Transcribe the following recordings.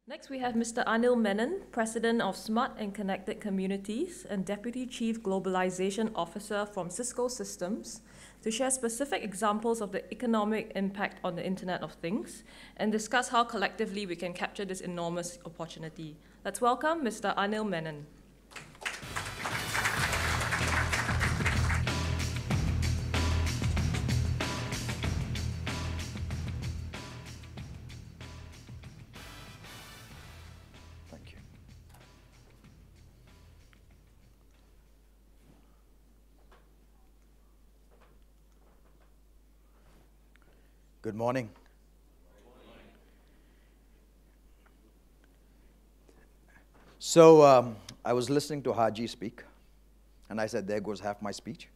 Next, we have Mr. Anil Menon, President of Smart and Connected Communities and Deputy Chief Globalization Officer from Cisco Systems, to share specific examples of the economic impact on the Internet of Things and discuss how collectively we can capture this enormous opportunity. Let's welcome Mr. Anil Menon. Good morning. So I was listening to Haji speak, and I said, there goes half my speech.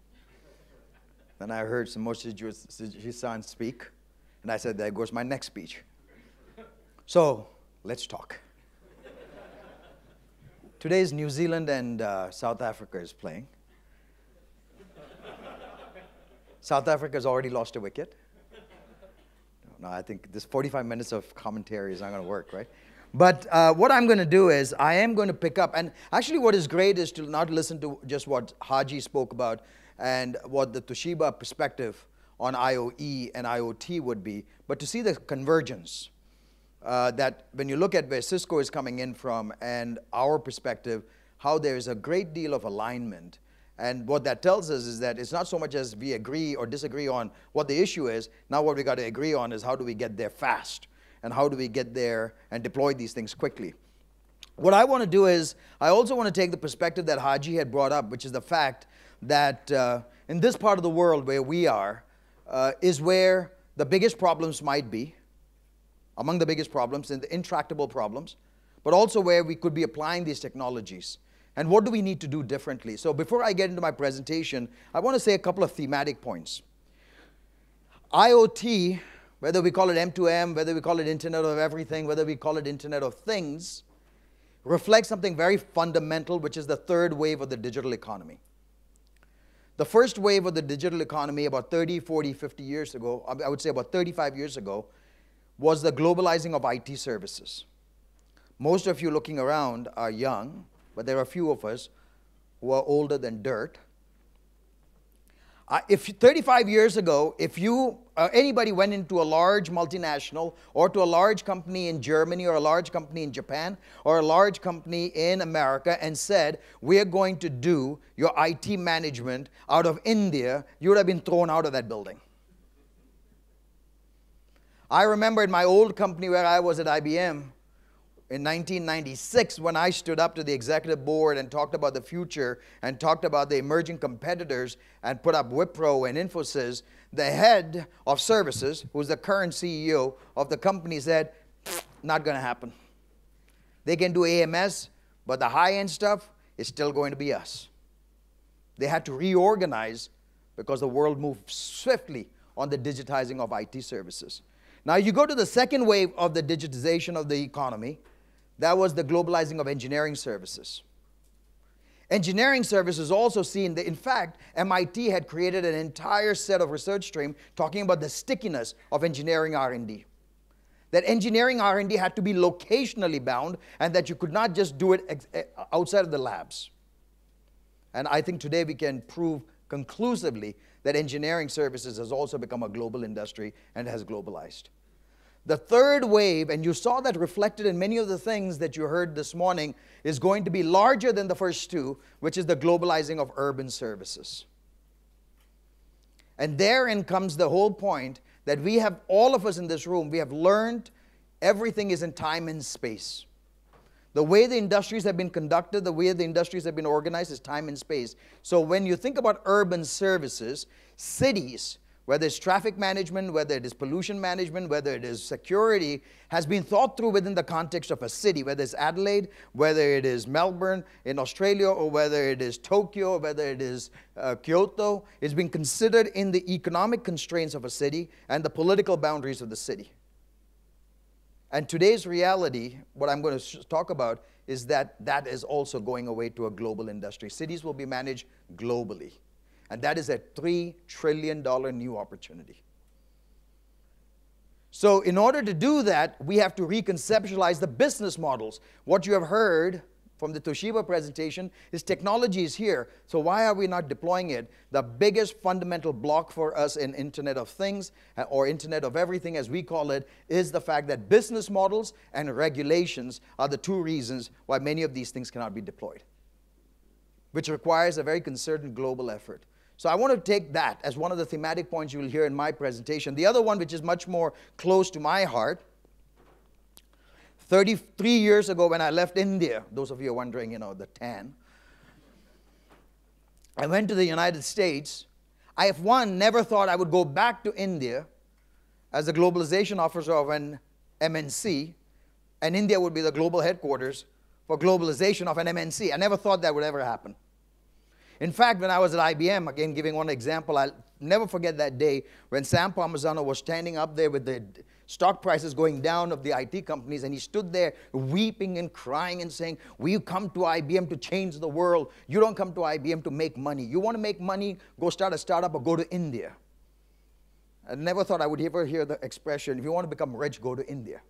Then I heard Samoshiji-san speak, and I said, there goes my next speech. So let's talk. Today's New Zealand and South Africa is playing. South Africa has already lost a wicket. No, I think this 45 minutes of commentary is not going to work, right? But what I'm going to do is I am going to pick up, and actually what is great is to not listen to just what Haji spoke about and what the Toshiba perspective on IoE and IoT would be, but to see the convergence that when you look at where Cisco is coming in from and our perspective, how there is a great deal of alignment. And what that tells us is that it's not so much as we agree or disagree on what the issue is. Now what we got to agree on is how do we get there fast, and how do we get there and deploy these things quickly. What I want to do is I also want to take the perspective that Haji had brought up, which is the fact that in this part of the world where we are is where the biggest problems might be, among the biggest problems and the intractable problems, but also where we could be applying these technologies. And what do we need to do differently? So before I get into my presentation, I want to say a couple of thematic points. IoT, whether we call it M2M, whether we call it Internet of Everything, whether we call it Internet of Things, reflects something very fundamental, which is the third wave of the digital economy. The first wave of the digital economy about 30, 40, 50 years ago, I would say about 35 years ago, was the globalizing of IT services. Most of you looking around are young, but there are a few of us who are older than dirt. If 35 years ago, if anybody went into a large multinational or to a large company in Germany or a large company in Japan or a large company in America and said, we're going to do your IT management out of India, you would have been thrown out of that building. I remember in my old company where I was at IBM, in 1996, when I stood up to the executive board and talked about the future and talked about the emerging competitors and put up Wipro and Infosys, the head of services, who's the current CEO of the company, said, not going to happen. They can do AMS, but the high-end stuff is still going to be us. They had to reorganize because the world moved swiftly on the digitizing of IT services. Now you go to the second wave of the digitization of the economy. That was the globalizing of engineering services. Engineering services also seen that, in fact, MIT had created an entire set of research stream talking about the stickiness of engineering R&D. That engineering R&D had to be locationally bound and that you could not just do it outside of the labs. And I think today we can prove conclusively that engineering services has also become a global industry and has globalized. The third wave, and you saw that reflected in many of the things that you heard this morning, is going to be larger than the first two, which is the globalizing of urban services. And therein comes the whole point that we have, all of us in this room, we have learned everything is in time and space. The way the industries have been conducted, the way the industries have been organized is time and space. So when you think about urban services, cities, whether it's traffic management, whether it is pollution management, whether it is security, has been thought through within the context of a city, whether it's Adelaide, whether it is Melbourne in Australia, or whether it is Tokyo, or whether it is Kyoto. It's been considered in the economic constraints of a city and the political boundaries of the city. And today's reality, what I'm going to talk about, is that that is also going away to a global industry. Cities will be managed globally. And that is a $3 trillion new opportunity. So in order to do that, we have to reconceptualize the business models. What you have heard from the Toshiba presentation is technology is here. So why are we not deploying it? The biggest fundamental block for us in Internet of Things, or Internet of Everything as we call it, is the fact that business models and regulations are the two reasons why many of these things cannot be deployed, which requires a very concerted global effort. So I want to take that as one of the thematic points you will hear in my presentation. The other one, which is much more close to my heart, 33 years ago when I left India, those of you are wondering, you know, the tan, I went to the United States. I, have one, never thought I would go back to India as the globalization officer of an MNC, and India would be the global headquarters for globalization of an MNC. I never thought that would ever happen. In fact, when I was at IBM, again giving one example, I'll never forget that day when Sam Palmisano was standing up there with the stock prices going down of the IT companies, and he stood there weeping and crying and saying, "We come to IBM to change the world. You don't come to IBM to make money. You want to make money, go start a startup or go to India." I never thought I would ever hear the expression, "If you want to become rich, go to India."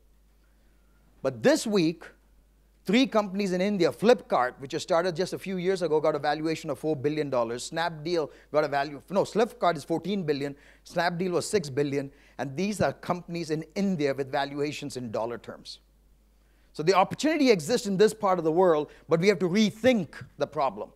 But this week, 3 companies in India, Flipkart, which was started just a few years ago, got a valuation of $4 billion. Snapdeal got a value, no, Flipkart is $14 billion. Snapdeal was $6 billion. And these are companies in India with valuations in dollar terms. So the opportunity exists in this part of the world, but we have to rethink the problem.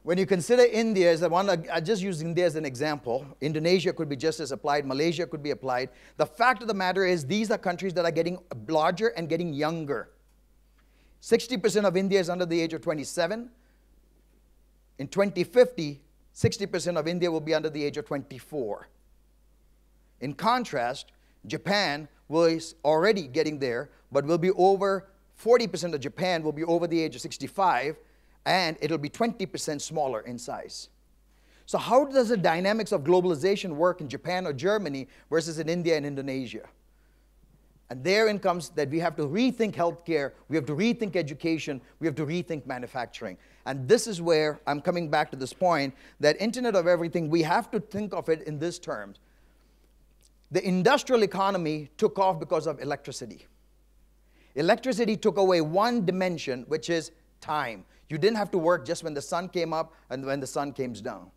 When you consider India as the one, I just use India as an example. Indonesia could be just as applied. Malaysia could be applied. The fact of the matter is these are countries that are getting larger and getting younger. 60% of India is under the age of 27. In 2050, 60% of India will be under the age of 24. In contrast, Japan was already getting there, but will be over 40% of Japan will be over the age of 65. And it'll be 20% smaller in size. So how does the dynamics of globalization work in Japan or Germany versus in India and Indonesia? And therein comes that we have to rethink healthcare, we have to rethink education, we have to rethink manufacturing. And this is where I'm coming back to this point that Internet of Everything, we have to think of it in this terms. The industrial economy took off because of electricity. Electricity took away one dimension, which is time. You didn't have to work just when the sun came up and when the sun came down.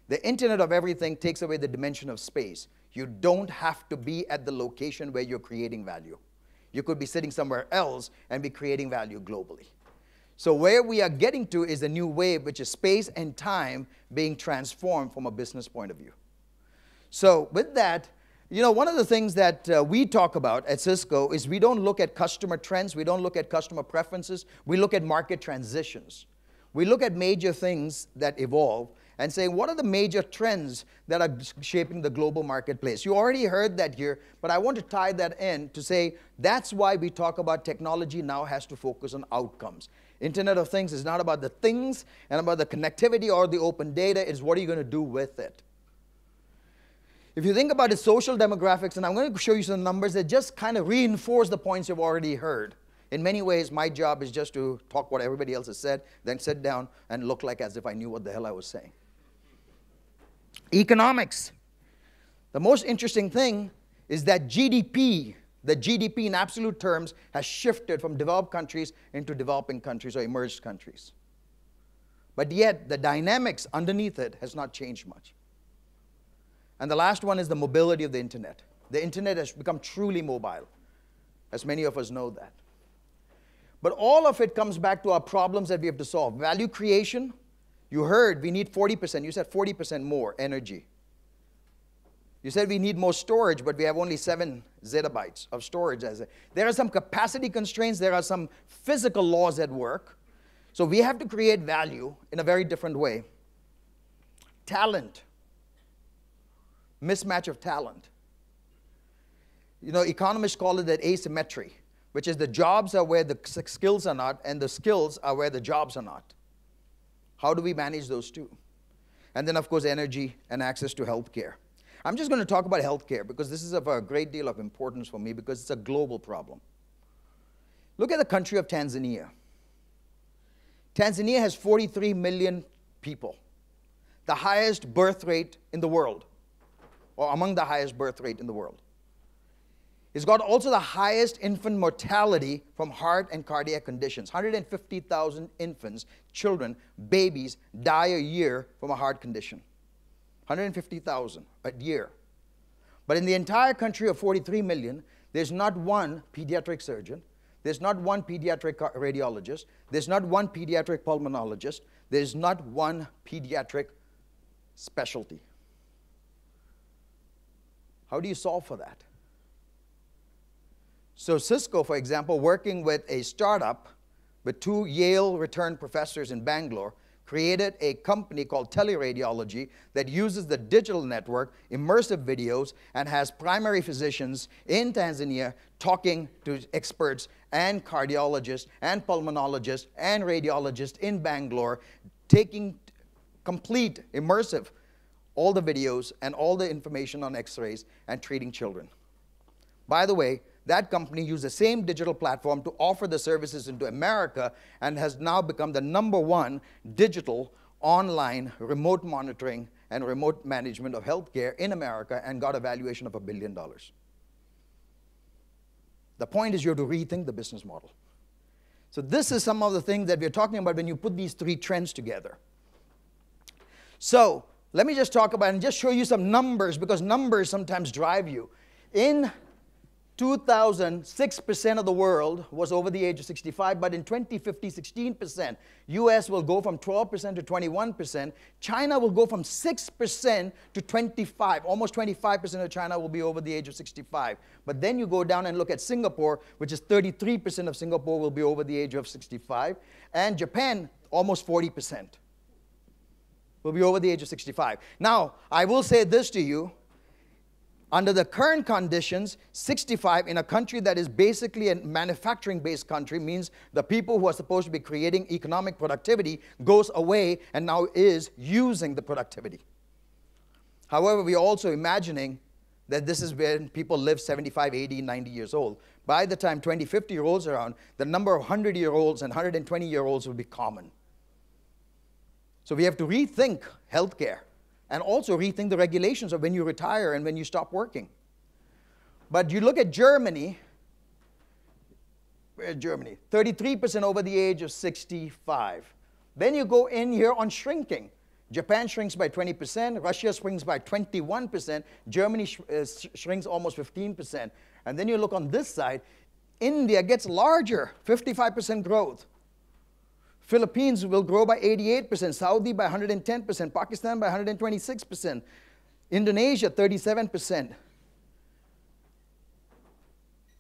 The Internet of Everything takes away the dimension of space. You don't have to be at the location where you're creating value. You could be sitting somewhere else and be creating value globally. So where we are getting to is a new wave, which is space and time being transformed from a business point of view. So with that, you know, one of the things that we talk about at Cisco is we don't look at customer trends, we don't look at customer preferences, we look at market transitions. We look at major things that evolve and say, what are the major trends that are shaping the global marketplace? You already heard that here, but I want to tie that in to say that's why we talk about technology now has to focus on outcomes. Internet of Things is not about the things and about the connectivity or the open data, it's what are you going to do with it. If you think about the social demographics, and I'm going to show you some numbers that just kind of reinforce the points you've already heard. In many ways, my job is just to talk what everybody else has said, then sit down and look like as if I knew what the hell I was saying. Economics. The most interesting thing is that GDP, the GDP in absolute terms, has shifted from developed countries into developing countries or emerged countries. But yet, the dynamics underneath it has not changed much. And the last one is the mobility of the internet. The internet has become truly mobile, as many of us know that. But all of it comes back to our problems that we have to solve. Value creation, you heard we need 40%. You said 40% more energy. You said we need more storage, but we have only 7 zettabytes of storage. There are some capacity constraints. There are some physical laws at work. So we have to create value in a very different way. Talent. Mismatch of talent. You know, economists call it that asymmetry, which is the jobs are where the skills are not, and the skills are where the jobs are not. How do we manage those two? And then, of course, energy and access to healthcare. I'm just going to talk about healthcare because this is of a great deal of importance for me because it's a global problem. Look at the country of Tanzania. Tanzania has 43 million people, the highest birth rate in the world. or among the highest birth rate in the world. It's got also the highest infant mortality from heart and cardiac conditions. 150,000 infants, children, babies die a year from a heart condition. 150,000 a year. But in the entire country of 43 million, there's not one pediatric surgeon, there's not one pediatric radiologist, there's not one pediatric pulmonologist, there's not one pediatric specialty. How do you solve for that? So Cisco, for example, working with a startup with 2 Yale returned professors in Bangalore, created a company called Teleradiology that uses the digital network, immersive videos, and has primary physicians in Tanzania talking to experts and cardiologists and pulmonologists and radiologists in Bangalore, taking complete immersive, all the videos and all the information on x-rays and treating children. By the way, that company used the same digital platform to offer the services into America and has now become the #1 digital online remote monitoring and remote management of healthcare in America and got a valuation of $1 billion. The point is you have to rethink the business model. So this is some of the things that we're talking about when you put these 3 trends together. So let me just talk about and just show you some numbers, because numbers sometimes drive you. In 2000, 6% of the world was over the age of 65, but in 2050, 16%. US will go from 12% to 21%. China will go from 6% to 25%. Almost 25% of China will be over the age of 65. But then you go down and look at Singapore, which is 33% of Singapore will be over the age of 65. And Japan, almost 40% will be over the age of 65. Now, I will say this to you. Under the current conditions, 65 in a country that is basically a manufacturing-based country means the people who are supposed to be creating economic productivity goes away and now is using the productivity. However, we're also imagining that this is when people live 75, 80, 90 years old. By the time 2050 rolls around, the number of 100-year-olds and 120-year-olds will be common. So we have to rethink healthcare. And also rethink the regulations of when you retire and when you stop working. But you look at Germany, where's Germany? 33% over the age of 65. Then you go in here on shrinking. Japan shrinks by 20%, Russia shrinks by 21%, Germany shrinks almost 15%. And then you look on this side, India gets larger, 55% growth. Philippines will grow by 88%, Saudi by 110%, Pakistan by 126%, Indonesia 37%.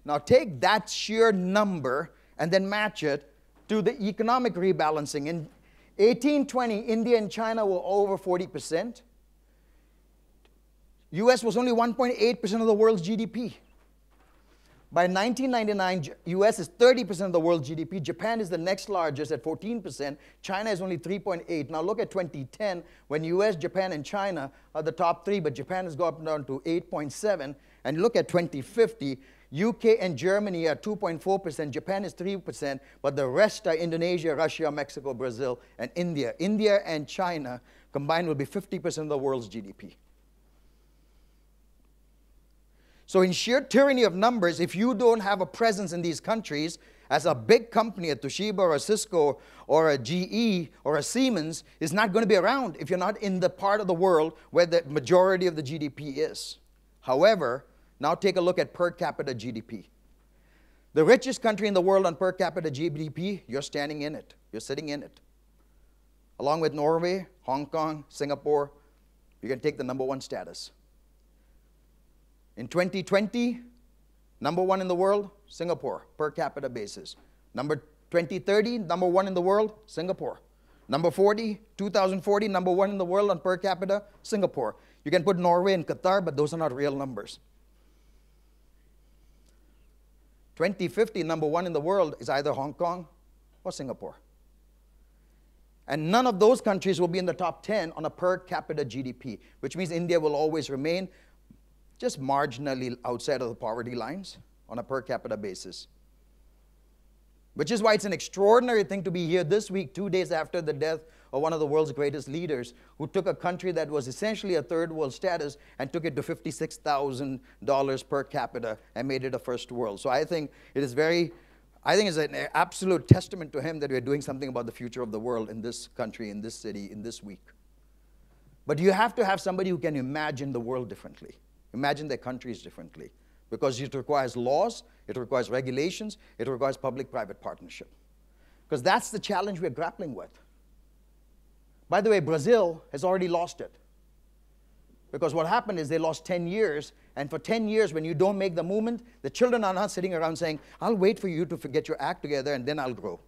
Now take that sheer number and then match it to the economic rebalancing. In 1820, India and China were over 40%. US was only 1.8% of the world's GDP. By 1999, US is 30% of the world's GDP. Japan is the next largest at 14%. China is only 3.8%. Now look at 2010, when US, Japan, and China are the top 3, but Japan has gone down to 8.7%. And look at 2050, UK and Germany are 2.4%, Japan is 3%, but the rest are Indonesia, Russia, Mexico, Brazil, and India. India and China combined will be 50% of the world's GDP. So in sheer tyranny of numbers, if you don't have a presence in these countries as a big company, a Toshiba or a Cisco or a GE or a Siemens, is not going to be around if you're not in the part of the world where the majority of the GDP is. However, now take a look at per capita GDP. The richest country in the world on per capita GDP, you're standing in it. You're sitting in it. Along with Norway, Hong Kong, Singapore, you can take the #1 status. In 2020, #1 in the world, Singapore, per capita basis. 2030, #1 in the world, Singapore. 2040, #1 in the world on per capita, Singapore. You can put Norway and Qatar, but those are not real numbers. 2050, #1 in the world is either Hong Kong or Singapore. And none of those countries will be in the top 10 on a per capita GDP, which means India will always remain just marginally outside of the poverty lines on a per capita basis. Which is why it's an extraordinary thing to be here this week, 2 days after the death of one of the world's greatest leaders who took a country that was essentially a third world status and took it to $56,000 per capita and made it a first world. So I think it is it's an absolute testament to him that we're doing something about the future of the world in this country, in this city, in this week. But you have to have somebody who can imagine the world differently, imagine their countries differently, because it requires laws, it requires regulations, it requires public-private partnership. Because that's the challenge we're grappling with. By the way, Brazil has already lost it. Because what happened is they lost 10 years, and for 10 years, when you don't make the movement, the children are not sitting around saying, I'll wait for you to get your act together and then I'll grow.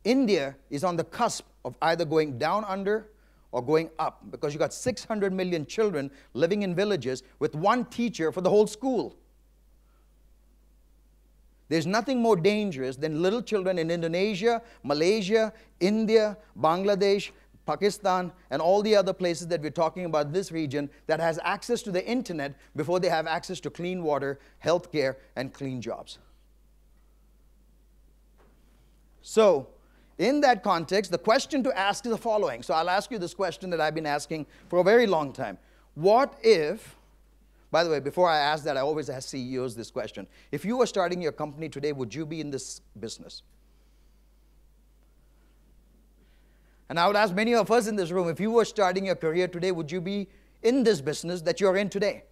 India is on the cusp of either going down under or going up, because you got 600 million children living in villages with one teacher for the whole school. There's nothing more dangerous than little children in Indonesia, Malaysia, India, Bangladesh, Pakistan, and all the other places that we're talking about, this region, that has access to the internet before they have access to clean water, healthcare, and clean jobs. So, in that context, the question to ask is the following. So I'll ask you this question that I've been asking for a very long time. What if, by the way, before I ask that, I always ask CEOs this question. If you were starting your company today, would you be in this business? And I would ask many of us in this room, if you were starting your career today, would you be in this business that you're in today?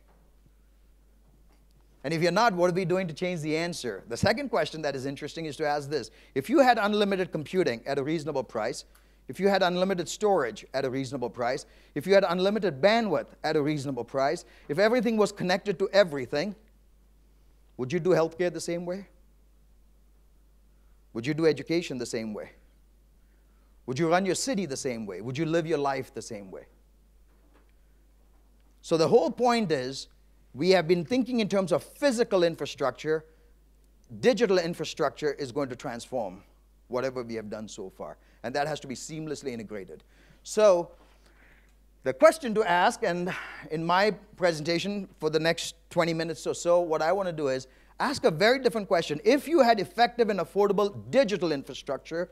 And if you're not, what are we doing to change the answer? The second question that is interesting is to ask this. If you had unlimited computing at a reasonable price, if you had unlimited storage at a reasonable price, if you had unlimited bandwidth at a reasonable price, if everything was connected to everything, would you do healthcare the same way? Would you do education the same way? Would you run your city the same way? Would you live your life the same way? So the whole point is, we have been thinking in terms of physical infrastructure. Digital infrastructure is going to transform whatever we have done so far. And that has to be seamlessly integrated. So the question to ask, and in my presentation for the next 20 minutes or so, what I want to do is ask a very different question. If you had effective and affordable digital infrastructure,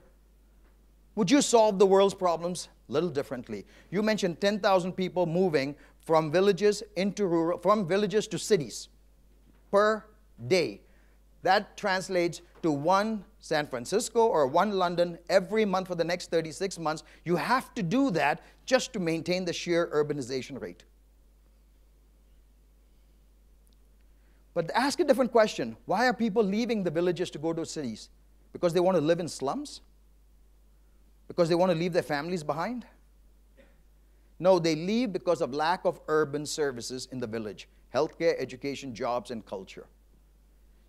would you solve the world's problems a little differently? You mentioned 10,000 people moving from villages to cities per day. That translates to one San Francisco or one London every month for the next 36 months. You have to do that just to maintain the sheer urbanization rate. But ask a different question. Why are people leaving the villages to go to cities? Because they want to live in slums? Because they want to leave their families behind? No, they leave because of lack of urban services in the village. Healthcare, education, jobs, and culture.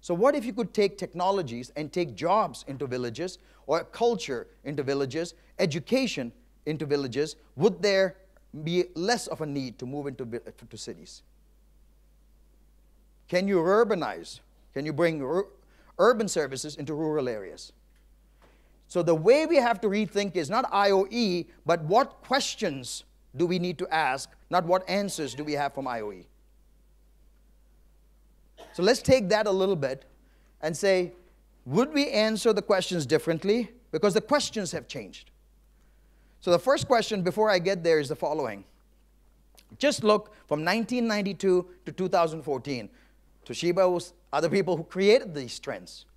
So what if you could take technologies and take jobs into villages, or culture into villages, education into villages? Would there be less of a need to move into cities? Can you urbanize? Can you bring urban services into rural areas? So the way we have to rethink is not IOE, but what questions do we need to ask, not what answers do we have from IOE. So let's take that a little bit and say, would we answer the questions differently? Because the questions have changed. So the first question before I get there is the following. Just look from 1992 to 2014. Toshiba was other people who created these trends.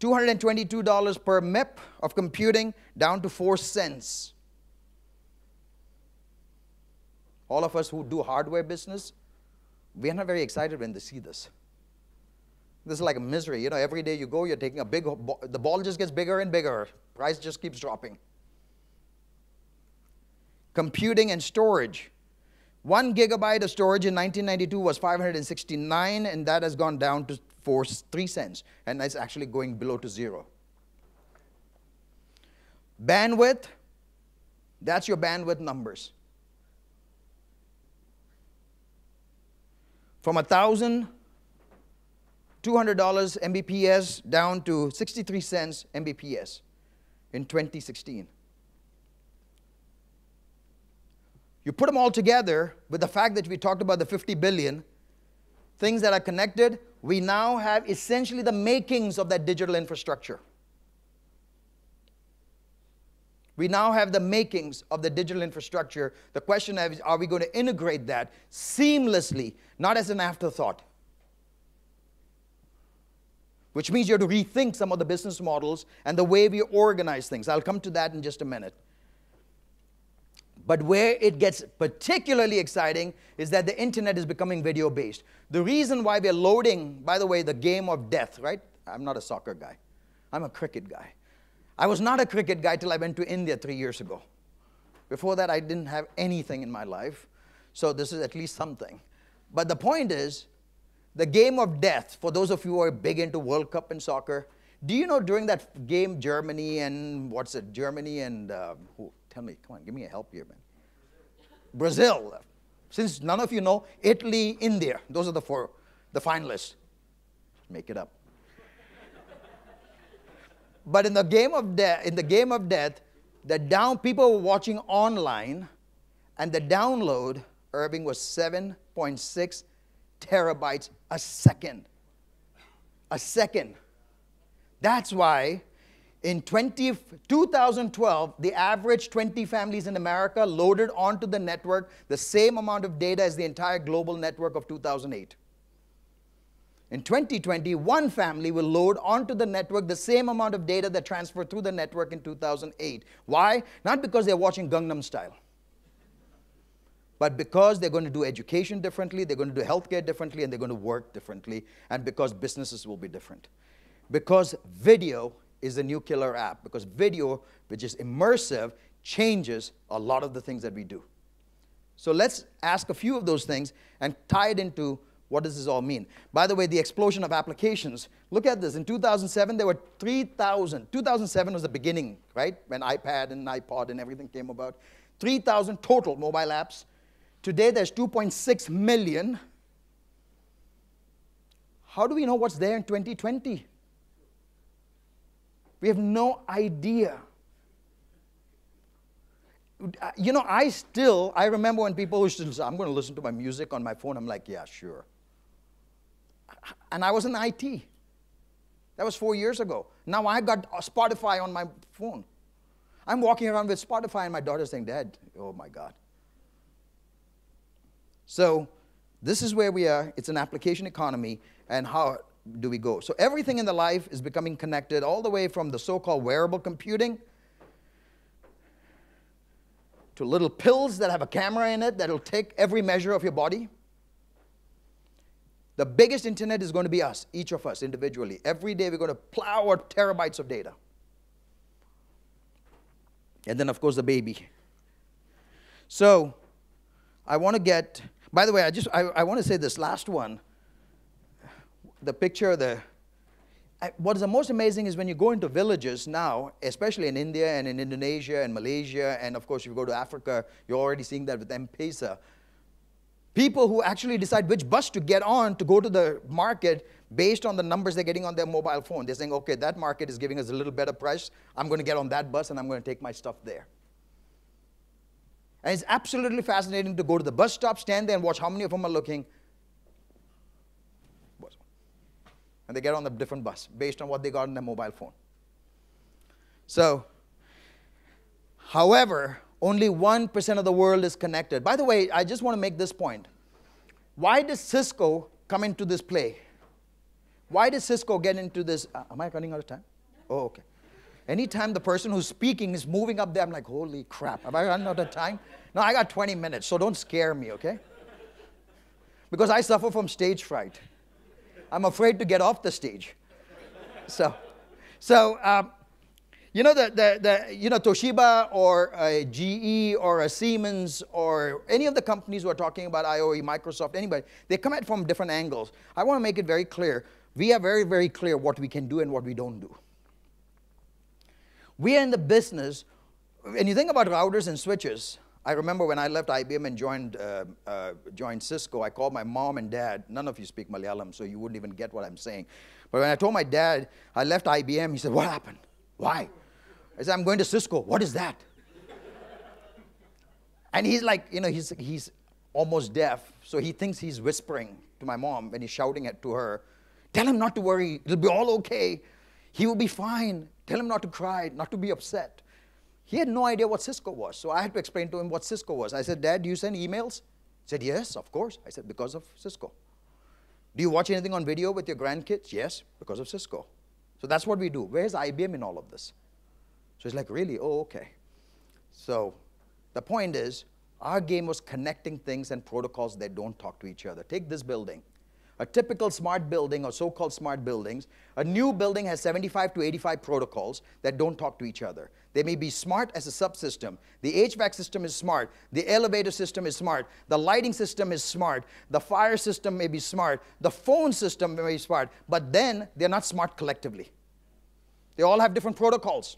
$222 per MIP of computing down to 4 cents. All of us who do hardware business, we are not very excited when they see this. This is like a misery. You know, every day you go, you're taking a big ball, the ball just gets bigger and bigger. Price just keeps dropping. Computing and storage. 1 gigabyte of storage in 1992 was $569, and that has gone down to 3 cents, and that's actually going below to 0. Bandwidth, that's your bandwidth numbers. From $1,200 Mbps down to 63 cents Mbps in 2016. You put them all together with the fact that we talked about the 50 billion things that are connected, we now have essentially the makings of that digital infrastructure. We now have the makings of the digital infrastructure. The question is, are we going to integrate that seamlessly, not as an afterthought? Which means you have to rethink some of the business models and the way we organize things. I'll come to that in just a minute. But where it gets particularly exciting is that the internet is becoming video-based. The reason why we're loading, by the way, the game of death, right? I'm not a soccer guy. I'm a cricket guy. I was not a cricket guy till I went to India 3 years ago. Before that, I didn't have anything in my life. So this is at least something. But the point is, the game of death, for those of you who are big into World Cup and soccer, do you know during that game, Germany and, who? Tell me, come on, give me a help here, man. Brazil. Since none of you know, Italy, India. Those are the four, the finalists. Make it up. But in the game of death, people were watching online, and the download, Irving, was 7.6 terabytes a second. A second. That's why in 2012, the average 20 families in America loaded onto the network the same amount of data as the entire global network of 2008. In 2020, one family will load onto the network the same amount of data that transferred through the network in 2008. Why? Not because they're watching Gangnam Style, but because they're going to do education differently, they're going to do healthcare differently, and they're going to work differently, and because businesses will be different. Because video is the new killer app, because video, which is immersive, changes a lot of the things that we do. So let's ask a few of those things and tie it into what does this all mean? By the way, the explosion of applications, look at this. In 2007, there were 3,000. 2007 was the beginning, right? When iPad and iPod and everything came about. 3,000 total mobile apps. Today, there's 2.6 million. How do we know what's there in 2020? We have no idea. You know, I remember when people used to say, I'm going to listen to my music on my phone. I'm like, yeah, sure. And I was in IT. That was 4 years ago. Now I got Spotify on my phone. I'm walking around with Spotify, and my daughter's saying, Dad, oh my God. So this is where we are. It's an application economy, and how do we go? So everything in the life is becoming connected, all the way from the so-called wearable computing to little pills that have a camera in it that will take every measure of your body. The biggest internet is going to be us, each of us individually. Every day we're going to plow out terabytes of data. And then, of course, the baby. So I want to get, by the way, I want to say this last one. The picture, what is the most amazing is when you go into villages now, especially in India and in Indonesia and Malaysia, and of course, if you go to Africa, you're already seeing that with M-Pesa. People who actually decide which bus to get on to go to the market based on the numbers they're getting on their mobile phone. They're saying, okay, that market is giving us a little better price. I'm going to get on that bus and I'm going to take my stuff there. And it's absolutely fascinating to go to the bus stop, stand there and watch how many of them are looking. And they get on a different bus based on what they got on their mobile phone. So, however, only 1% of the world is connected. By the way, I just want to make this point. Why does Cisco come into this play? Why does Cisco get into this? Am I running out of time? Oh, okay. Anytime the person who's speaking is moving up there, I'm like, holy crap, have I run out of time? No, I got 20 minutes, so don't scare me, okay? Because I suffer from stage fright. I'm afraid to get off the stage. You know, Toshiba or a GE or a Siemens or any of the companies who are talking about IoE, Microsoft, anybody, they come at it from different angles. I want to make it very clear. We are very, very clear what we can do and what we don't do. We are in the business, when you think about routers and switches, I remember when I left IBM and joined Cisco, I called my mom and dad. None of you speak Malayalam, so you wouldn't even get what I'm saying. But when I told my dad I left IBM, he said, what happened? Why? I said, I'm going to Cisco. What is that? And he's like, you know, he's almost deaf, so he thinks he's whispering to my mom when he's shouting to her, tell him not to worry. It'll be all okay. He will be fine. Tell him not to cry, not to be upset. He had no idea what Cisco was, so I had to explain to him what Cisco was. I said, Dad, do you send emails? He said, yes, of course. I said, because of Cisco. Do you watch anything on video with your grandkids? Yes, because of Cisco. So that's what we do. Where's IBM in all of this? So he's like, really? Oh, okay. So the point is, our game was connecting things and protocols that don't talk to each other. Take this building. A typical smart building or so-called smart buildings, a new building has 75 to 85 protocols that don't talk to each other. They may be smart as a subsystem. The HVAC system is smart. The elevator system is smart. The lighting system is smart. The fire system may be smart. The phone system may be smart. But then they're not smart collectively. They all have different protocols.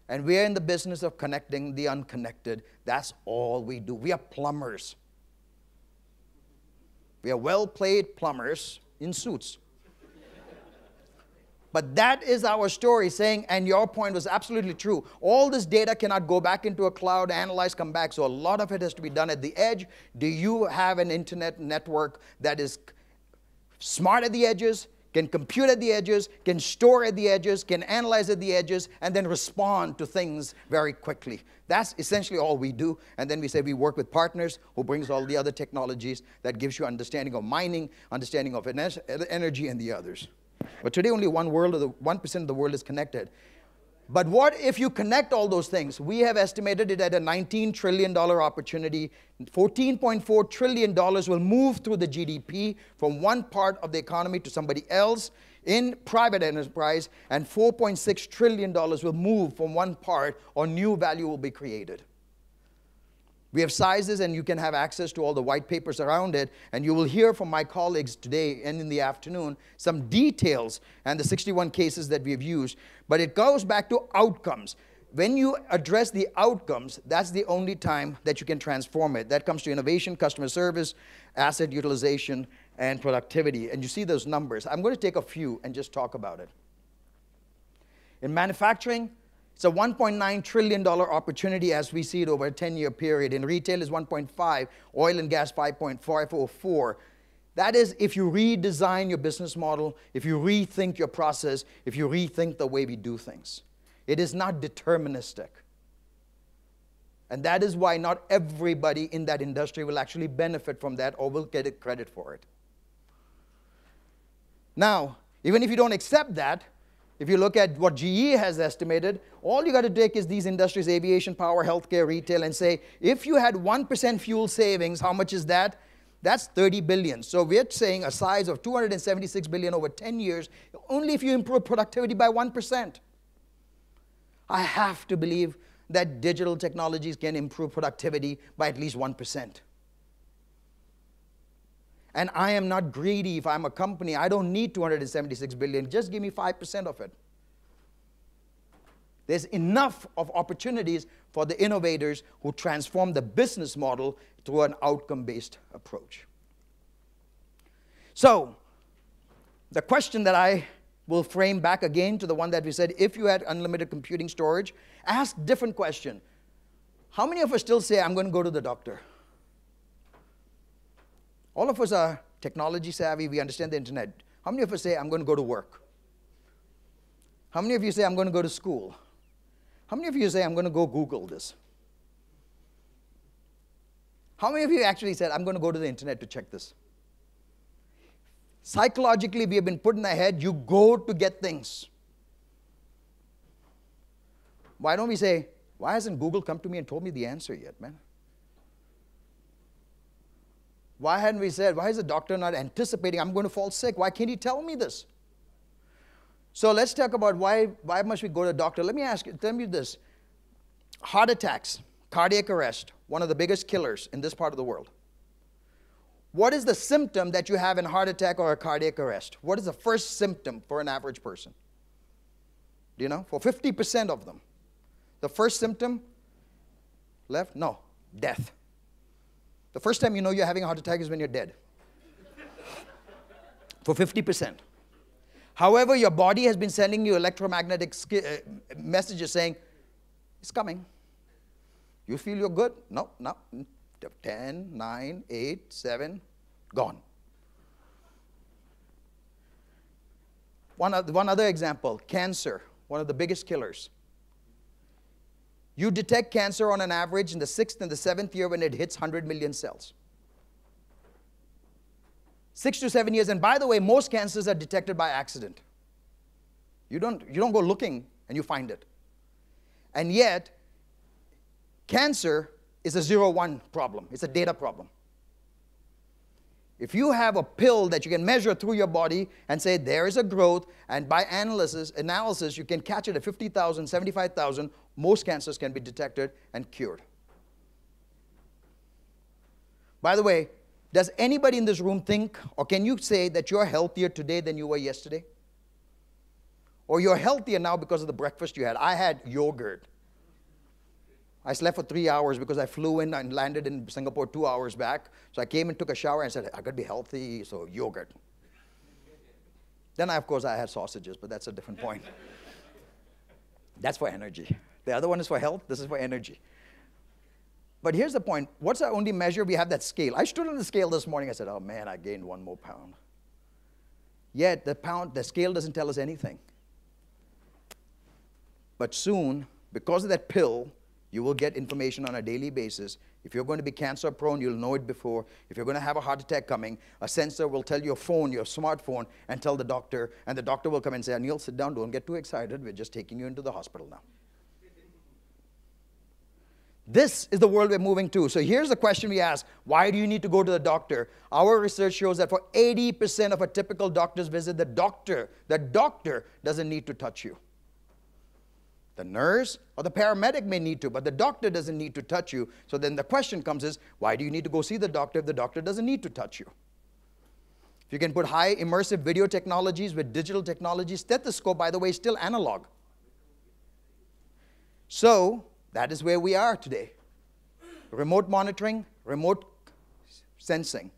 And we're in the business of connecting the unconnected. That's all we do. We are plumbers. We are well-paid plumbers in suits. But that is our story saying, and your point was absolutely true, all this data cannot go back into a cloud, analyze, come back, so a lot of it has to be done at the edge. Do you have an internet network that is smart at the edges, can compute at the edges, can store at the edges, can analyze at the edges, and then respond to things very quickly? That's essentially all we do. And then we say we work with partners who brings all the other technologies that gives you understanding of mining, understanding of energy, and the others. But today only 1% of the world is connected. But what if you connect all those things? We have estimated it at a $19 trillion opportunity. $14.4 trillion will move through the GDP from one part of the economy to somebody else in private enterprise, and $4.6 trillion will move from one part, or new value will be created. We have sizes, and you can have access to all the white papers around it, and you will hear from my colleagues today and in the afternoon some details and the 61 cases that we have used. But it goes back to outcomes. When you address the outcomes, that's the only time that you can transform it. That comes to innovation, customer service, asset utilization, and productivity. And you see those numbers. I'm going to take a few and just talk about it. In manufacturing, it's a $1.9 trillion opportunity as we see it over a 10-year period. In retail is 1.5, oil and gas 5.504. That is if you redesign your business model, if you rethink your process, if you rethink the way we do things. It is not deterministic. And that is why not everybody in that industry will actually benefit from that or will get credit for it. Now, even if you don't accept that, if you look at what GE has estimated, all you got to take is these industries, aviation, power, healthcare, retail, and say, if you had 1% fuel savings, how much is that? That's 30 billion. So we're saying a size of 276 billion over 10 years, only if you improve productivity by 1%. I have to believe that digital technologies can improve productivity by at least 1%. And I am not greedy. If I'm a company, I don't need 276 billion. Just give me 5% of it. There's enough of opportunities for the innovators who transform the business model through an outcome-based approach. So, the question that I will frame back again to the one that we said, if you had unlimited computing storage, ask different question. How many of us still say, I'm going to go to the doctor? All of us are technology savvy. We understand the internet. How many of us say, I'm going to go to work? How many of you say, I'm going to go to school? How many of you say, I'm going to go Google this? How many of you actually said, I'm going to go to the internet to check this? Psychologically, we have been put in the head, you go to get things. Why don't we say, why hasn't Google come to me and told me the answer yet, man? Why hadn't we said, why is the doctor not anticipating I'm going to fall sick? Why can't he tell me this? So let's talk about why must we go to a doctor? Let me tell me this. Heart attacks, cardiac arrest, one of the biggest killers in this part of the world. What is the symptom that you have in a heart attack or a cardiac arrest? What is the first symptom for an average person? Do you know? For 50% of them. The first symptom, left? No, death. The first time you know you're having a heart attack is when you're dead. For 50%. However, your body has been sending you electromagnetic messages saying, it's coming. You feel you're good? No, no. 10, 9, 8, 7, gone. One other example, cancer, one of the biggest killers. You detect cancer on an average in the 6th and the 7th year when it hits 100 million cells. 6 to 7 years. And by the way, most cancers are detected by accident. You don't go looking and you find it. And yet, cancer is a 0-1 problem. It's a data problem. If you have a pill that you can measure through your body and say there is a growth, and by analysis you can catch it at 50,000, 75,000, most cancers can be detected and cured. By the way, does anybody in this room think, or can you say that you're healthier today than you were yesterday? Or you're healthier now because of the breakfast you had? I had yogurt. I slept for 3 hours because I flew in and landed in Singapore 2 hours back. So I came and took a shower and said, I got to be healthy, so yogurt. Then, of course, I had sausages, but that's a different point. That's for energy. The other one is for health. This is for energy. But here's the point. What's our only measure? We have that scale. I stood on the scale this morning. I said, oh, man, I gained 1 more pound. Yet the scale doesn't tell us anything. But soon, because of that pill, you will get information on a daily basis. If you're going to be cancer prone, you'll know it before. If you're going to have a heart attack coming, a sensor will tell your phone, your smartphone, and tell the doctor. And the doctor will come and say, Anil, sit down, don't get too excited. We're just taking you into the hospital now. This is the world we're moving to. So here's the question we ask. Why do you need to go to the doctor? Our research shows that for 80% of a typical doctor's visit, the doctor doesn't need to touch you. The nurse or the paramedic may need to, but the doctor doesn't need to touch you. So then the question comes is, why do you need to go see the doctor if the doctor doesn't need to touch you? If you can put high immersive video technologies with digital technology, stethoscope, by the way, is still analog. So that is where we are today. Remote monitoring, remote sensing.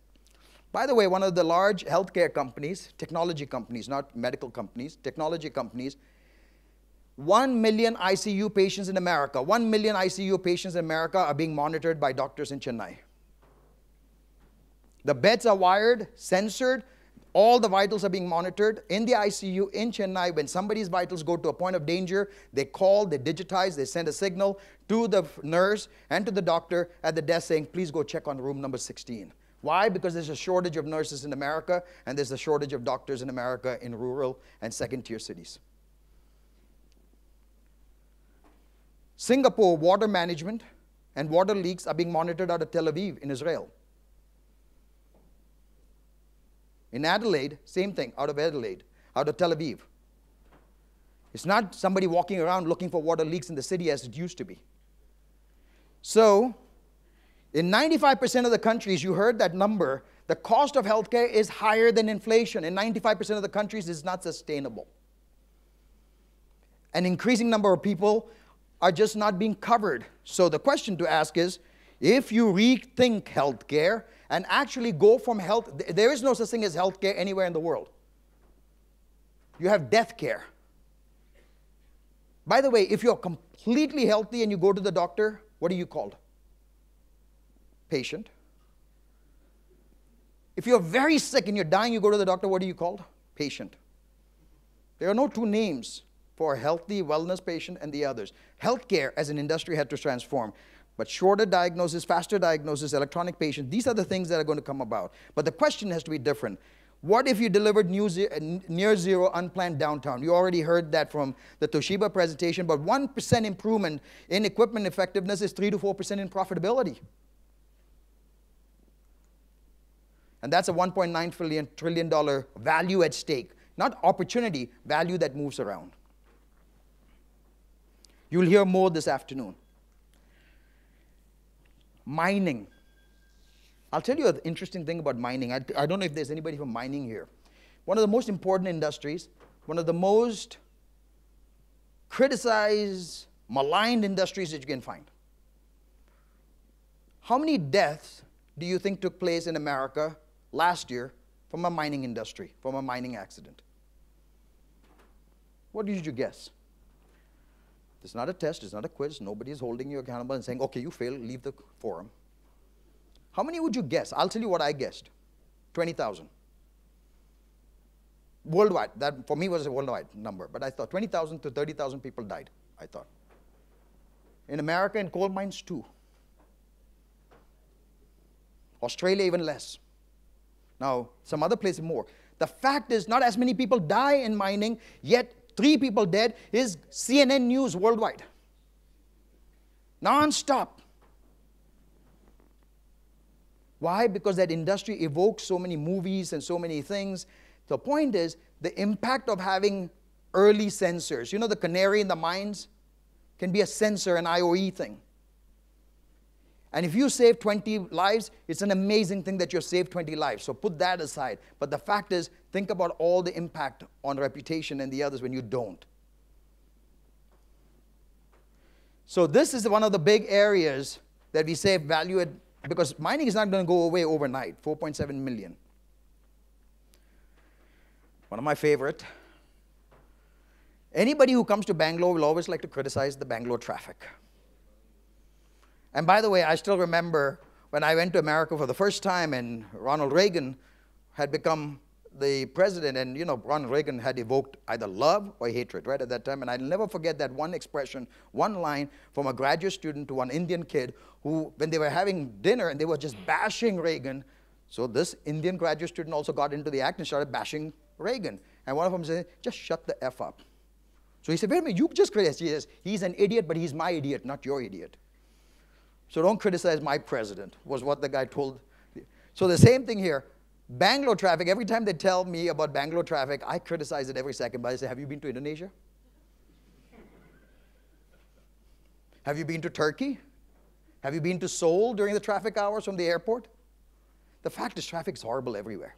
By the way, one of the large healthcare companies, technology companies, not medical companies, technology companies, 1 million ICU patients in America, 1 million ICU patients in America are being monitored by doctors in Chennai. The beds are wired, censored, all the vitals are being monitored in the ICU in Chennai. When somebody's vitals go to a point of danger, they call, they digitize, they send a signal to the nurse and to the doctor at the desk saying, please go check on room number 16. Why? Because there's a shortage of nurses in America, and there's a shortage of doctors in America in rural and second-tier cities. Singapore water management and water leaks are being monitored out of Tel Aviv in Israel. In Adelaide, same thing, out of Adelaide, out of Tel Aviv. It's not somebody walking around looking for water leaks in the city as it used to be. So, in 95% of the countries, you heard that number, the cost of healthcare is higher than inflation. In 95% of the countries, it's not sustainable. An increasing number of people are just not being covered. So the question to ask is, if you rethink healthcare and actually go from health, there is no such thing as healthcare anywhere in the world. You have death care. By the way, if you're completely healthy and you go to the doctor, what are you called? Patient. If you're very sick and you're dying, you go to the doctor, what are you called? Patient. There are no two names for a healthy wellness patient and the others. Healthcare as an industry had to transform. But shorter diagnosis, faster diagnosis, electronic patient, these are the things that are going to come about. But the question has to be different. What if you delivered near zero unplanned downtime? You already heard that from the Toshiba presentation, but 1% improvement in equipment effectiveness is 3 to 4% in profitability. And that's a $1.9 trillion value at stake. Not opportunity, value that moves around. You'll hear more this afternoon. Mining. I'll tell you an interesting thing about mining. I don't know if there's anybody from mining here. One of the most important industries, one of the most criticized, maligned industries that you can find. How many deaths do you think took place in America last year from a mining industry, from a mining accident? What did you guess? It's not a test, it's not a quiz. Nobody is holding you accountable and saying, okay, you failed, leave the forum. How many would you guess? I'll tell you what I guessed. 20,000. Worldwide. That for me was a worldwide number. But I thought 20,000 to 30,000 people died, I thought. In America, in coal mines, 2. Australia, even less. Now, some other places more. The fact is, not as many people die in mining, yet 3 people dead is CNN news worldwide. Non-stop. Why? Because that industry evokes so many movies and so many things. The point is, the impact of having early sensors. You know the canary in the mines can be a sensor, an IoE thing. And if you save 20 lives, it's an amazing thing that you saved 20 lives. So put that aside. But the fact is, think about all the impact on reputation and the others when you don't. So this is one of the big areas that we save value at, because mining is not going to go away overnight, 4.7 million. One of my favorite. Anybody who comes to Bangalore will always like to criticize the Bangalore traffic. And by the way, I still remember when I went to America for the first time and Ronald Reagan had become the president, and Ronald Reagan had evoked either love or hatred right at that time. And I'll never forget that one expression, one line from a graduate student to one Indian kid who, when they were having dinner and they were just bashing Reagan, so this Indian graduate student also got into the act and started bashing Reagan. And one of them said, just shut the F up. So he said, wait a minute, you just criticize. He says, he's an idiot, but he's my idiot, not your idiot. So don't criticize my president, was what the guy told. So the same thing here. Bangalore traffic, every time they tell me about Bangalore traffic, I criticize it every second. But I say, have you been to Indonesia? Have you been to Turkey? Have you been to Seoul during the traffic hours from the airport? The fact is, traffic is horrible everywhere.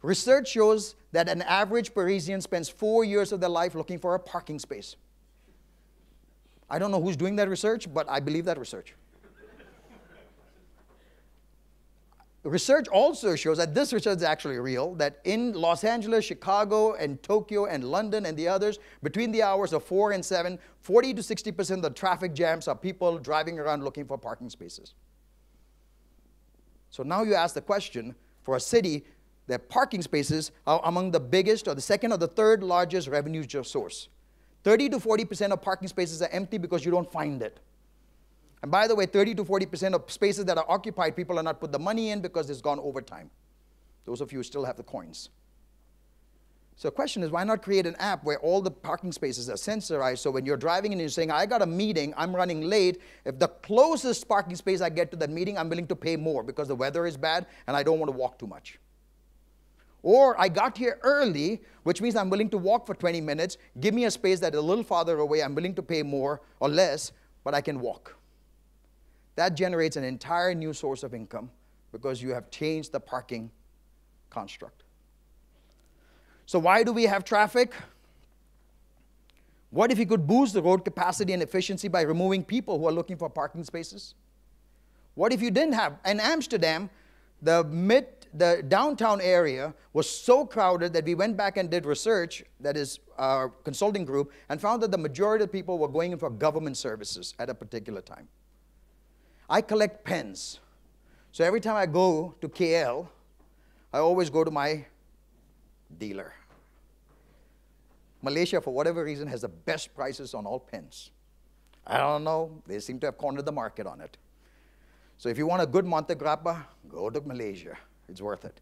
Research shows that an average Parisian spends 4 years of their life looking for a parking space. I don't know who's doing that research, but I believe that research. Research also shows that this research is actually real, that in Los Angeles, Chicago, and Tokyo, and London, and the others, between the hours of 4 and 7, 40 to 60% of the traffic jams are people driving around looking for parking spaces. So now you ask the question, for a city, their parking spaces are among the biggest, or the second or the third largest revenue source. 30 to 40% of parking spaces are empty because you don't find it. And by the way, 30 to 40% of spaces that are occupied, people are not put the money in because it's gone overtime. Those of you who still have the coins. So the question is, why not create an app where all the parking spaces are sensorized, so when you're driving and you're saying, I got a meeting, I'm running late, if the closest parking space I get to that meeting, I'm willing to pay more because the weather is bad and I don't want to walk too much. Or I got here early, which means I'm willing to walk for 20 minutes, give me a space that's a little farther away, I'm willing to pay more or less, but I can walk. That generates an entire new source of income because you have changed the parking construct. So why do we have traffic? What if you could boost the road capacity and efficiency by removing people who are looking for parking spaces? What if you didn't have? In Amsterdam, the downtown area was so crowded that we went back and did research, that is our consulting group, and found that the majority of people were going in for government services at a particular time. I collect pens. So every time I go to KL, I always go to my dealer. Malaysia, for whatever reason, has the best prices on all pens. I don't know. They seem to have cornered the market on it. So if you want a good Monte Grappa, go to Malaysia. It's worth it.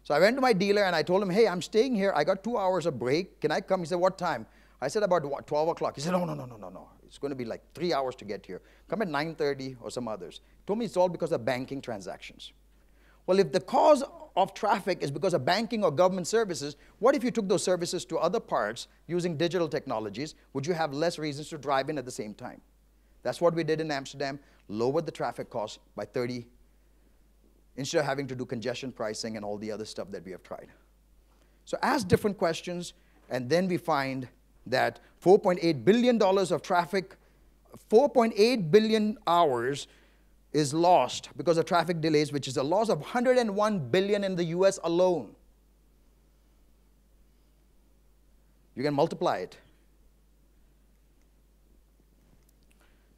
So I went to my dealer and I told him, hey, I'm staying here. I got 2 hours of break. Can I come? He said, what time? I said, about 12 o'clock. He said, no. It's going to be like 3 hours to get here. Come at 9:30 or some others. He told me it's all because of banking transactions. Well, if the cause of traffic is because of banking or government services, what if you took those services to other parts using digital technologies? Would you have less reasons to drive in at the same time? That's what we did in Amsterdam, lowered the traffic cost by 30, instead of having to do congestion pricing and all the other stuff that we have tried. So ask different questions, and then we find that $4.8 billion of traffic, 4.8 billion hours is lost because of traffic delays, which is a loss of 101 billion in the US alone. You can multiply it.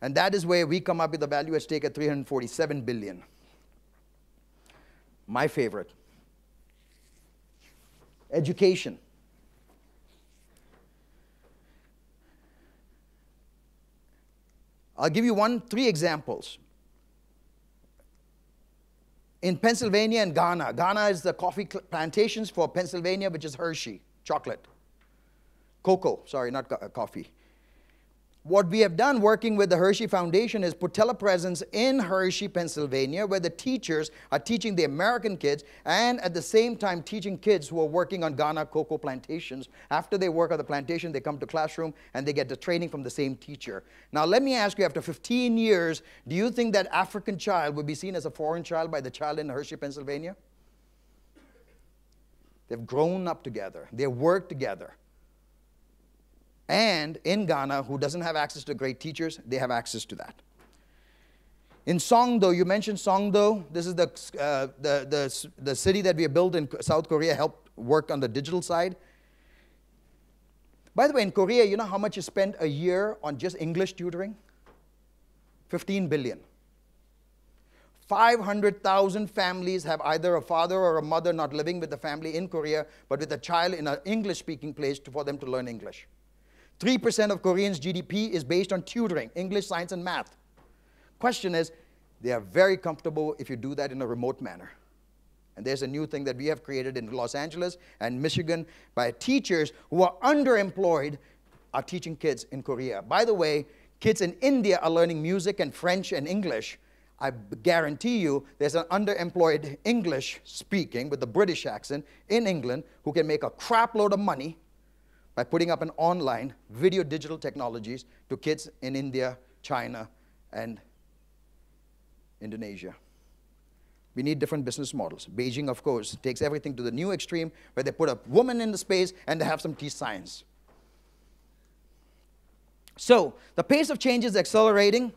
And that is where we come up with the value at stake at 347 billion. My favorite. Education. I'll give you three examples. In Pennsylvania and Ghana. Ghana is the coffee plantations for Pennsylvania, which is Hershey, chocolate. Cocoa, sorry, not coffee. What we have done working with the Hershey Foundation is put telepresence in Hershey, Pennsylvania, where the teachers are teaching the American kids and at the same time teaching kids who are working on Ghana cocoa plantations. After they work on the plantation, they come to classroom and they get the training from the same teacher. Now let me ask you, after 15 years, do you think that African child would be seen as a foreign child by the child in Hershey, Pennsylvania? They've grown up together. They work together. And in Ghana, who doesn't have access to great teachers, they have access to that. In Songdo, you mentioned Songdo. This is the city that we have built in South Korea, helped work on the digital side. By the way, in Korea, you know how much is spent a year on just English tutoring? 15 billion. 500,000 families have either a father or a mother not living with the family in Korea, but with a child in an English-speaking place for them to learn English. 3% of Koreans' GDP is based on tutoring, English, science, and math. Question is, they are very comfortable if you do that in a remote manner. And there's a new thing that we have created in Los Angeles and Michigan by teachers who are underemployed are teaching kids in Korea. By the way, kids in India are learning music and French and English. I guarantee you there's an underemployed English speaking with a British accent in England who can make a crap load of money by putting up an online video digital technologies to kids in India, China, and Indonesia. We need different business models. Beijing, of course, takes everything to the new extreme where they put a woman in the space and they have some teach science. So the pace of change is accelerating.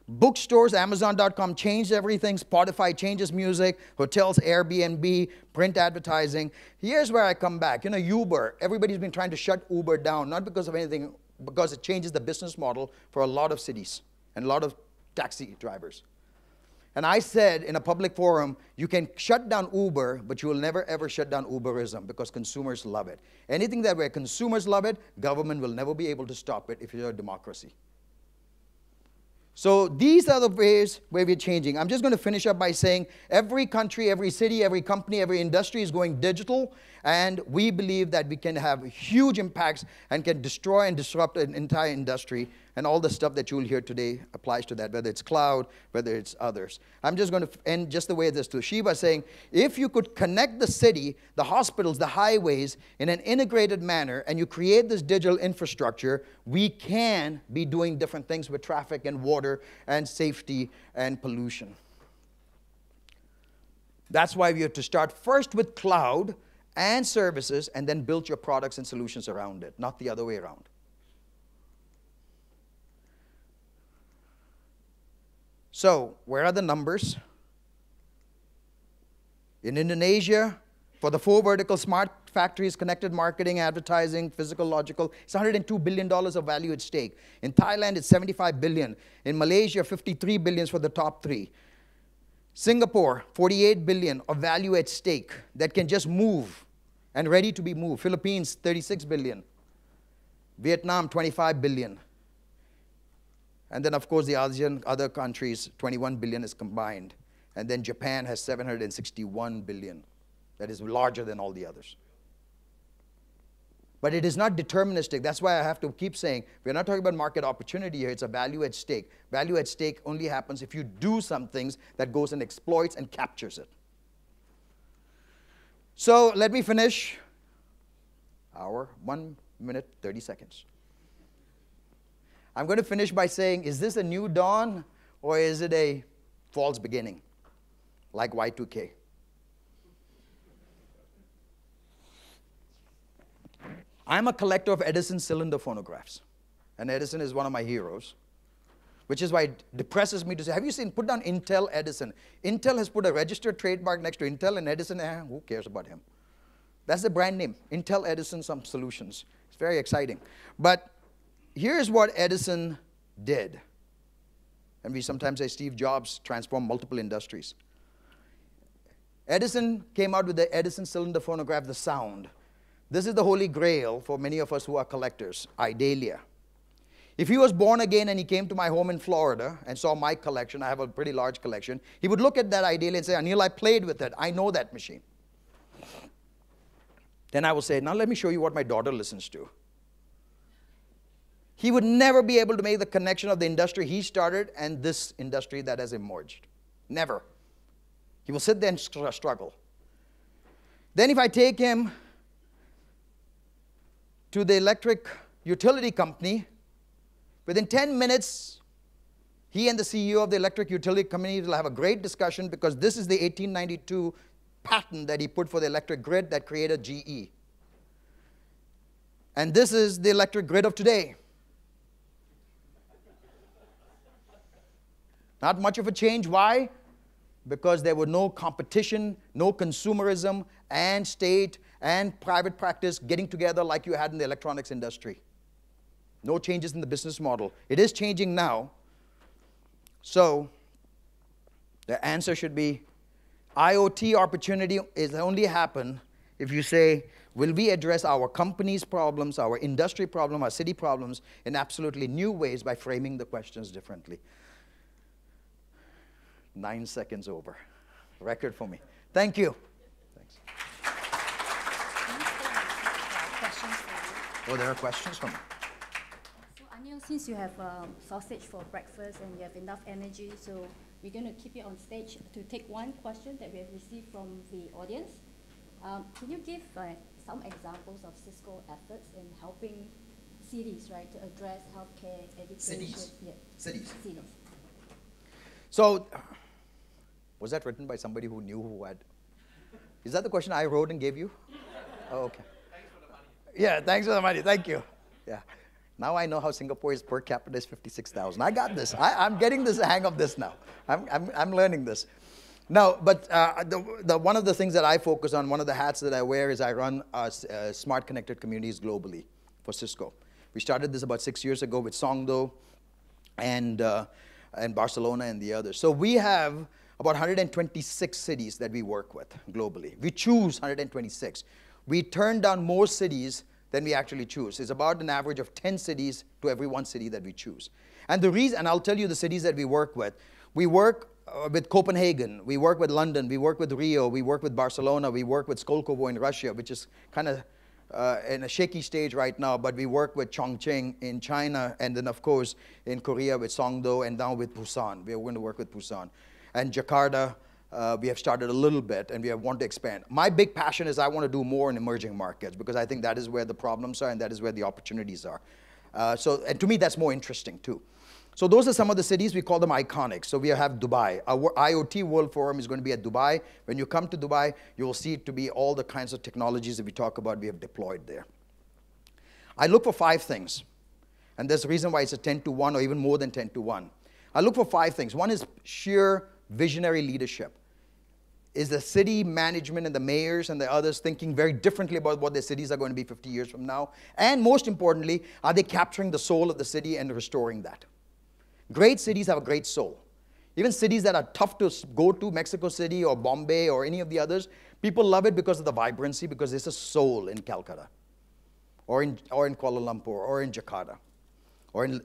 Bookstores, Amazon.com changed everything. Spotify changes music. Hotels, Airbnb, print advertising. Here's where I come back. You know, Uber. Everybody's been trying to shut Uber down, not because of anything, because it changes the business model for a lot of cities and a lot of taxi drivers. And I said in a public forum, you can shut down Uber, but you will never ever shut down Uberism because consumers love it. Anything that where consumers love it, government will never be able to stop it if you're a democracy. So these are the ways where we're changing. I'm just going to finish up by saying every country, every city, every company, every industry is going digital. And we believe that we can have huge impacts and can destroy and disrupt an entire industry. And all the stuff that you will hear today applies to that, whether it's cloud, whether it's others. I'm just going to end just the way this to Shiva saying, if you could connect the city, the hospitals, the highways in an integrated manner, and you create this digital infrastructure, we can be doing different things with traffic and water and safety and pollution. That's why we have to start first with cloud and services and then build your products and solutions around it, not the other way around. So, where are the numbers? In Indonesia, for the 4 vertical smart factories, connected marketing, advertising, physical, logical, it's $102 billion of value at stake. In Thailand, it's $75 billion. In Malaysia, $53 billion for the top 3. Singapore, $48 billion of value at stake that can just move and ready to be moved. Philippines, $36 billion. Vietnam, $25 billion. And then, of course, the ASEAN other countries, $21 billion is combined. And then Japan has $761 billion. That is larger than all the others. But it is not deterministic. That's why I have to keep saying, we're not talking about market opportunity here. It's a value at stake. Value at stake only happens if you do some things that goes and exploits and captures it. So let me finish. 1 minute, 30 seconds. I'm going to finish by saying, is this a new dawn or is it a false beginning, like Y2K? I'm a collector of Edison cylinder phonographs, and Edison is one of my heroes, which is why it depresses me to say, have you seen, put down Intel Edison. Intel has put a registered trademark next to Intel and Edison, who cares about him? That's the brand name, Intel Edison some solutions. It's very exciting. But here's what Edison did. And we sometimes say Steve Jobs transformed multiple industries. Edison came out with the Edison cylinder phonograph, the sound. This is the holy grail for many of us who are collectors, Idalia. If he was born again and he came to my home in Florida and saw my collection, I have a pretty large collection, he would look at that ideally and say, Anil, I played with it. I know that machine. Then I will say, now let me show you what my daughter listens to. He would never be able to make the connection of the industry he started and this industry that has emerged. Never. He will sit there and struggle. Then if I take him to the electric utility company, within 10 minutes, he and the CEO of the electric utility company will have a great discussion because this is the 1892 patent that he put for the electric grid that created GE. And this is the electric grid of today. Not much of a change. Why? Because there were no competition, no consumerism, and state and private practice getting together like you had in the electronics industry. No changes in the business model. It is changing now. So the answer should be IoT opportunity is only happen if you say, will we address our company's problems, our industry problem, our city problems in absolutely new ways by framing the questions differently. 9 seconds over. Record for me. Thank you. Thanks. Oh, there are questions for me. So Anil, since you have sausage for breakfast and you have enough energy, so we're going to keep you on stage to take one question that we have received from the audience. Can you give some examples of Cisco efforts in helping cities, right, to address healthcare, education? Cities. Yeah. Cities. Cities. So, was that written by somebody who knew who had? Is that the question I wrote and gave you? Oh, okay. Thanks for the money. Yeah, thanks for the money. Thank you. Yeah. Now I know how Singapore's per capita is 56,000. I got this. I'm getting this hang of this now. I'm learning this. Now, but one of the things that I focus on, one of the hats that I wear is I run Smart Connected communities globally for Cisco. We started this about 6 years ago with Songdo and Barcelona and the others. So we have about 126 cities that we work with globally. We choose 126. We turn down more cities than we actually choose. It's about an average of 10 cities to every one city that we choose. And the reason, and I'll tell you the cities that we work with. We work with Copenhagen, we work with London, we work with Rio, we work with Barcelona, we work with Skolkovo in Russia, which is kind of in a shaky stage right now, but we work with Chongqing in China, and then of course in Korea with Songdo, and now with Busan. We are going to work with Busan. And Jakarta, we have started a little bit, and we want to expand. My big passion is I want to do more in emerging markets, because I think that is where the problems are, and that is where the opportunities are. And to me, that's more interesting too. So those are some of the cities. We call them iconic. So we have Dubai. Our IoT World Forum is going to be at Dubai. When you come to Dubai, you will see it to be all the kinds of technologies that we talk about we have deployed there. I look for 5 things. And there's a reason why it's a 10 to 1 or even more than 10 to 1. I look for 5 things. One is sheer visionary leadership. Is the city management and the mayors and the others thinking very differently about what their cities are going to be 50 years from now? And most importantly, are they capturing the soul of the city and restoring that? Great cities have a great soul. Even cities that are tough to go to, Mexico City or Bombay or any of the others, people love it because of the vibrancy, because there's a soul in Calcutta, or in Kuala Lumpur, or in Jakarta, or in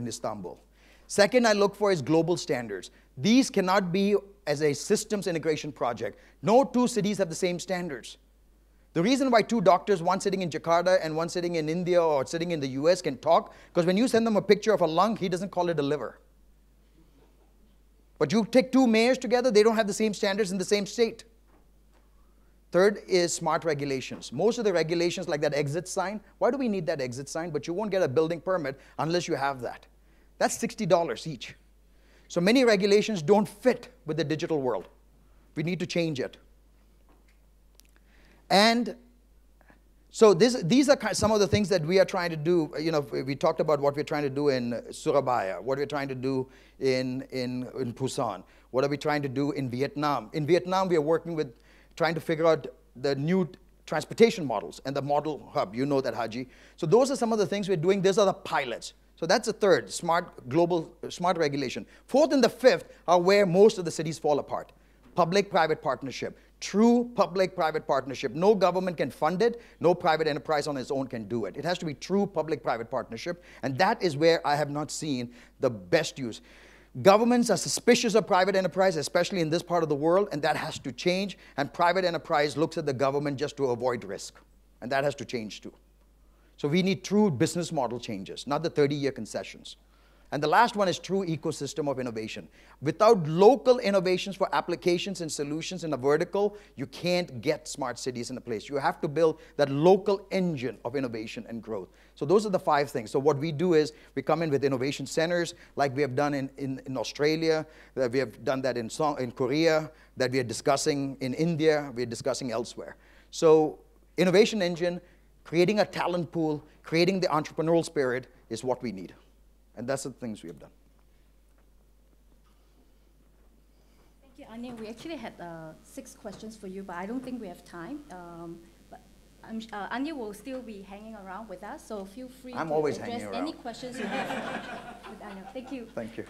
Istanbul. Second, I look for is global standards. These cannot be as a systems integration project. No 2 cities have the same standards. The reason why 2 doctors, one sitting in Jakarta and one sitting in India or sitting in the US, can talk, because when you send them a picture of a lung, he doesn't call it a liver. But you take 2 mayors together, they don't have the same standards in the same state. Third is smart regulations. Most of the regulations, like that exit sign, why do we need that exit sign? But you won't get a building permit unless you have that. That's $60 each. So many regulations don't fit with the digital world. We need to change it. And so these are some of the things that we are trying to do. You know, we talked about what we're trying to do in Surabaya, what we're trying to do in Busan, what are we trying to do in Vietnam. In Vietnam, we are working with trying to figure out the new transportation models and the model hub. You know that, Haji. So those are some of the things we're doing. These are the pilots. So that's the third, smart regulation. Fourth and the fifth are where most of the cities fall apart. Public-private partnership. True public-private partnership. No government can fund it. No private enterprise on its own can do it. It has to be true public-private partnership, and that is where I have not seen the best use. Governments are suspicious of private enterprise, especially in this part of the world, and that has to change, and private enterprise looks at the government just to avoid risk, and that has to change too. So we need true business model changes, not the 30-year concessions. And the last one is true ecosystem of innovation. Without local innovations for applications and solutions in a vertical, you can't get smart cities in a place. You have to build that local engine of innovation and growth. So those are the 5 things. So what we do is we come in with innovation centers, like we have done in Australia, that we have done that in Korea, that we are discussing in India, we are discussing elsewhere. So innovation engine, creating a talent pool, creating the entrepreneurial spirit is what we need. And that's the things we have done. Thank you, Anil. We actually had 6 questions for you, but I don't think we have time. But Anil will still be hanging around with us, so feel free to always address hanging any around. questions you have with Anil. Thank you. Thank you.